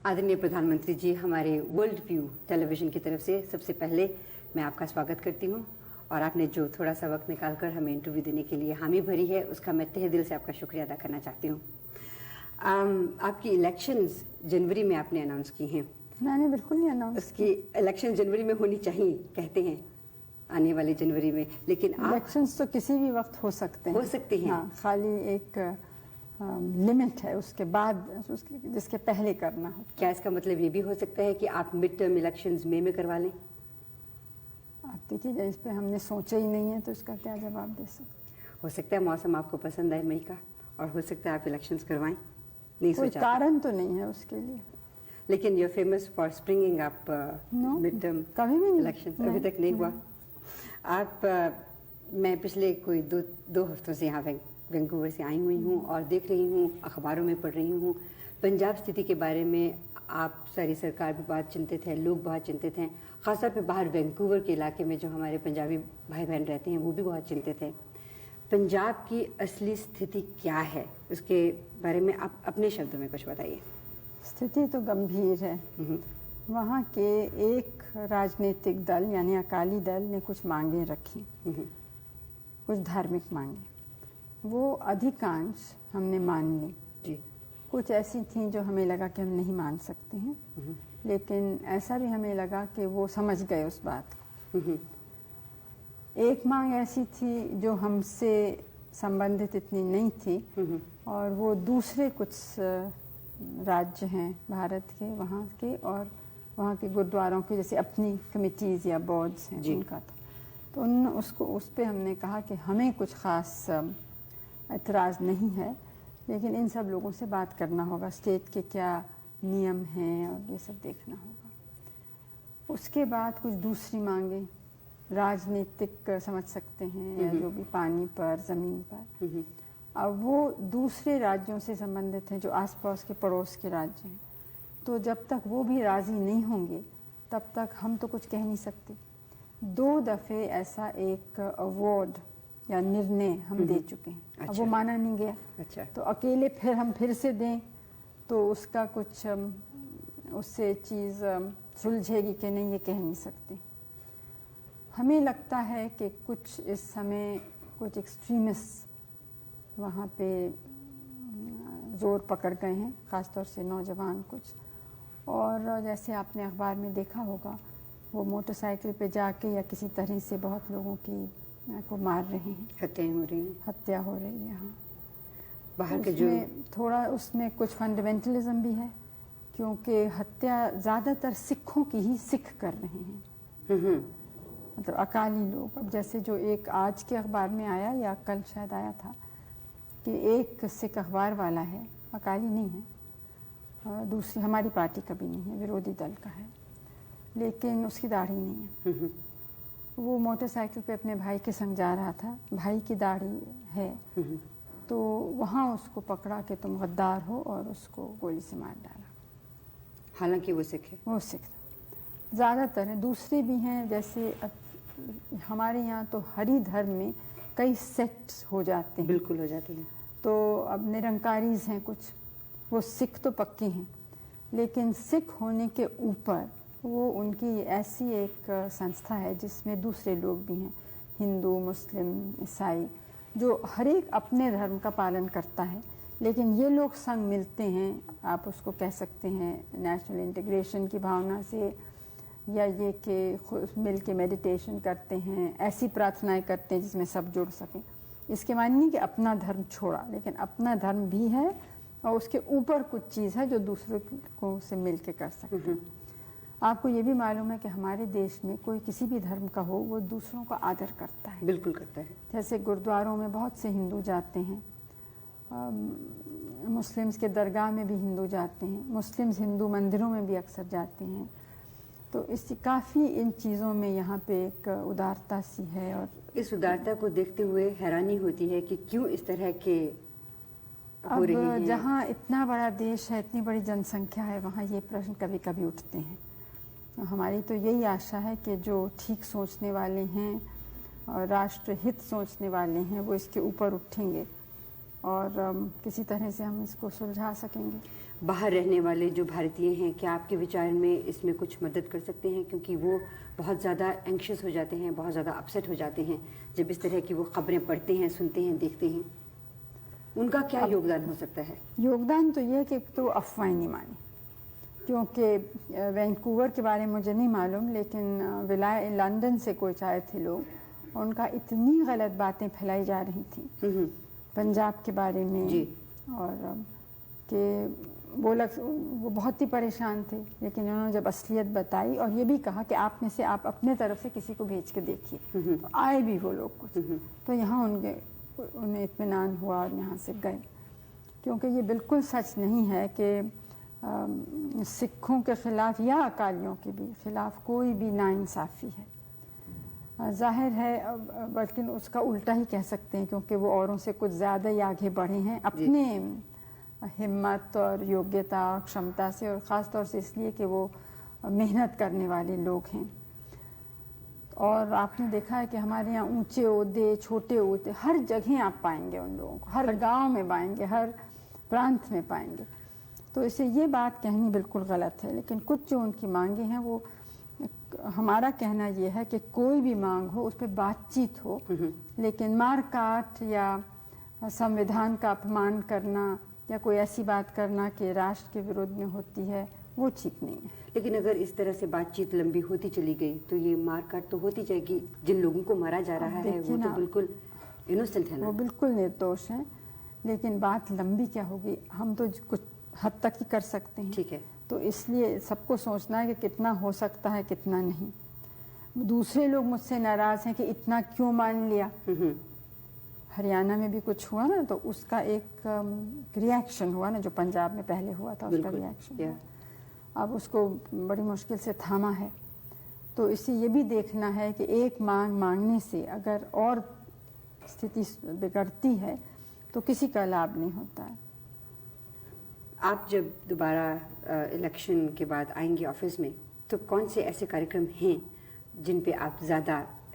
आदरणीय प्रधानमंत्री जी, हमारे वर्ल्ड व्यू टेलीविजन की तरफ से सबसे पहले मैं आपका स्वागत करती हूं और आपने जो थोड़ा सा वक्त निकालकर हमें इंटरव्यू देने के लिए हामी भरी है, उसका मैं तहे दिल से आपका शुक्रिया अदा करना चाहती हूं। आपकी इलेक्शंस जनवरी में आपने अनाउंस की हैं। मैंने बिल्कुल नहीं अनाउंस। उसकी इलेक्शन जनवरी में होनी चाहिए कहते हैं, आने वाले जनवरी में, लेकिन इलेक्शंस तो किसी भी वक्त हो सकते हैं। हो सकती हैं। हाँ, खाली एक लिमिट है, उसके बाद जिसके पहले करना हो। क्या इसका मतलब ये भी हो सकता है कि आप मिड टर्म इलेक्शंस मई में करवा लें? आप देखिए, इस पे हमने सोचा ही नहीं है तो इसका क्या जवाब दे सकते। हो सकता है मौसम आपको पसंद आए मई का, और हो सकता है आप इलेक्शंस करवाएं। नहीं कोई सोचा कारण तो नहीं है उसके लिए। लेकिन you famous for springing up mid term कभी भी नहीं। इलेक्शंस अभी तक नहीं हुआ। आप मैं पिछले कोई दो हफ्तों से यहाँ वैंकूवर से आई हुई हूँ और देख रही हूँ, अखबारों में पढ़ रही हूँ, पंजाब स्थिति के बारे में आप सारी सरकार भी बहुत चिंतित है, लोग बहुत चिंतित हैं, खासतौर पे बाहर वैंकूवर के इलाके में जो हमारे पंजाबी भाई बहन रहते हैं वो भी बहुत चिंतित हैं। पंजाब की असली स्थिति क्या है, उसके बारे में आप अपने शब्दों में कुछ बताइए। स्थिति तो गंभीर है। वहाँ के एक राजनीतिक दल यानी अकाली दल ने कुछ मांगे रखी, कुछ धार्मिक मांगे, वो अधिकांश हमने मान ली जी। कुछ ऐसी थी जो हमें लगा कि हम नहीं मान सकते हैं, लेकिन ऐसा भी हमें लगा कि वो समझ गए उस बात को। एक मांग ऐसी थी जो हमसे संबंधित इतनी नहीं थी, और वो दूसरे कुछ राज्य हैं भारत के, वहाँ के, और वहाँ के गुरुद्वारों की जैसे अपनी कमिटीज़ या बोर्ड्स हैं उनका था। तो उस पर हमने कहा कि हमें कुछ ख़ास एतराज़ नहीं है, लेकिन इन सब लोगों से बात करना होगा, स्टेट के क्या नियम हैं और ये सब देखना होगा। उसके बाद कुछ दूसरी मांगे राजनीतिक समझ सकते हैं, या जो भी पानी पर, ज़मीन पर। अब वो दूसरे राज्यों से संबंधित हैं जो आसपास के पड़ोस के राज्य हैं, तो जब तक वो भी राज़ी नहीं होंगे तब तक हम तो कुछ कह नहीं सकते। 2 दफ़े ऐसा एक अवार्ड या निर्णय हम दे चुके हैं। अच्छा। अब वो माना नहीं गया। अच्छा। तो अकेले फिर से दें तो उसका कुछ उससे चीज़ सुलझेगी कि नहीं, ये कह नहीं सकते। हमें लगता है कि कुछ इस समय कुछ एक्सट्रीमिस्ट वहाँ पे ज़ोर पकड़ गए हैं, ख़ासतौर से नौजवान कुछ। और जैसे आपने अखबार में देखा होगा, वो मोटरसाइकिल पे जाके या किसी तरह से बहुत लोगों को मार रहे हैं, हत्या हो रही है। हाँ, बाहर के जो थोड़ा उसमें कुछ फंडामेंटलिज्म भी है, क्योंकि हत्या ज़्यादातर सिखों की ही सिख कर रहे हैं, मतलब अकाली लोग। अब जैसे जो एक आज के अखबार में आया या कल शायद आया था कि एक सिख अखबार वाला है, अकाली नहीं है, दूसरी हमारी पार्टी का भी नहीं है, विरोधी दल का है, लेकिन उसकी दाढ़ी नहीं है। वो मोटरसाइकिल पे अपने भाई के संग जा रहा था, भाई की दाढ़ी है, तो वहाँ उसको पकड़ा कि तुम गद्दार हो और उसको गोली से मार डाला। हालांकि वो सिख है। वो सिख ज़्यादातर हैं, दूसरे भी हैं। जैसे हमारे यहाँ तो हरि धर्म में कई सेक्ट्स हो जाते हैं। बिल्कुल हो जाते हैं। तो अब निरंकारीज हैं कुछ, वो सिख तो पक्के हैं, लेकिन सिख होने के ऊपर वो उनकी ऐसी एक संस्था है जिसमें दूसरे लोग भी हैं, हिंदू, मुस्लिम, ईसाई, जो हर एक अपने धर्म का पालन करता है, लेकिन ये लोग संग मिलते हैं। आप उसको कह सकते हैं नेशनल इंटीग्रेशन की भावना से, या ये कि मिल के मेडिटेशन करते हैं, ऐसी प्रार्थनाएं करते हैं जिसमें सब जुड़ सकें। इसके माने नहीं कि अपना धर्म छोड़ा, लेकिन अपना धर्म भी है और उसके ऊपर कुछ चीज़ है जो दूसरों को से मिल के कर सकते हैं। आपको ये भी मालूम है कि हमारे देश में कोई किसी भी धर्म का हो, वो दूसरों का आदर करता है। बिल्कुल करता है। जैसे गुरुद्वारों में बहुत से हिंदू जाते हैं, मुस्लिम्स के दरगाह में भी हिंदू जाते हैं, मुस्लिम्स हिंदू मंदिरों में भी अक्सर जाते हैं। तो इससे काफ़ी इन चीज़ों में यहाँ पे एक उदारता सी है, और इस उदारता को देखते हुए हैरानी होती है कि क्यों इस तरह के हो रहे हैं। जहाँ इतना बड़ा देश है, इतनी बड़ी जनसंख्या है, वहाँ ये प्रश्न कभी कभी उठते हैं। हमारी तो यही आशा है कि जो ठीक सोचने वाले हैं और राष्ट्र हित सोचने वाले हैं, वो इसके ऊपर उठेंगे और किसी तरह से हम इसको सुलझा सकेंगे। बाहर रहने वाले जो भारतीय हैं, क्या आपके विचार में इसमें कुछ मदद कर सकते हैं? क्योंकि वो बहुत ज़्यादा एंक्शस हो जाते हैं, बहुत ज़्यादा अपसेट हो जाते हैं जब इस तरह की वो खबरें पढ़ते हैं, सुनते हैं, देखते हैं। उनका क्या योगदान हो सकता है? योगदान तो ये है कि तो अफवाहें नहीं मानी, क्योंकि वैंकूवर के बारे में मुझे नहीं मालूम, लेकिन लंदन से कुछ आए थे लोग, उनका इतनी गलत बातें फैलाई जा रही थी पंजाब के बारे में जी। और कि वो बहुत ही परेशान थे, लेकिन उन्होंने जब असलियत बताई और ये भी कहा कि आप में से आप अपने तरफ से किसी को भेज के देखिए, तो आए भी वो लोग कुछ, तो यहाँ उन्हें इत्मीनान हुआ और यहाँ से गए। क्योंकि ये बिल्कुल सच नहीं है कि सिखों के ख़िलाफ़ या अकालियों के भी ख़िलाफ़ कोई भी नाइंसाफ़ी है। ज़ाहिर है, बल्कि उसका उल्टा ही कह सकते हैं, क्योंकि वो औरों से कुछ ज़्यादा ही आगे बढ़े हैं अपने हिम्मत और योग्यता और क्षमता से, और ख़ास तौर से इसलिए कि वो मेहनत करने वाले लोग हैं। और आपने देखा है कि हमारे यहाँ ऊंचे ओहदे, छोटे ओहदे, हर जगह आप पाएंगे उन लोगों को, हर गांव में पाएंगे, हर प्रांत में पाएंगे। तो इसे ये बात कहनी बिल्कुल गलत है। लेकिन कुछ जो उनकी मांगे हैं, वो हमारा कहना ये है कि कोई भी मांग हो उस पर बातचीत हो, लेकिन मार काट या संविधान का अपमान करना या कोई ऐसी बात करना कि राष्ट्र के विरुद्ध में होती है, वो ठीक नहीं है। लेकिन अगर इस तरह से बातचीत लंबी होती चली गई तो ये मारकाट तो होती जाएगी। जिन लोगों को मारा जा रहा है वो तो बिल्कुल इनोसेंट है ना, वो बिल्कुल निर्दोष हैं। लेकिन बात लंबी क्या होगी, हम तो कुछ हद तक ही कर सकते हैं। ठीक है। तो इसलिए सबको सोचना है कि कितना हो सकता है, कितना नहीं। दूसरे लोग मुझसे नाराज़ हैं कि इतना क्यों मान लिया। हरियाणा में भी कुछ हुआ ना, तो उसका एक रिएक्शन हुआ ना, जो पंजाब में पहले हुआ था, उसका रिएक्शन अब उसको बड़ी मुश्किल से थामा है। तो इसे ये भी देखना है कि एक मांग मांगने से अगर और स्थिति बिगड़ती है तो किसी का लाभ नहीं होता है। आप जब दोबारा इलेक्शन के बाद आएंगे ऑफिस में, तो कौन से ऐसे कार्यक्रम हैं जिन पे आप ज़्यादा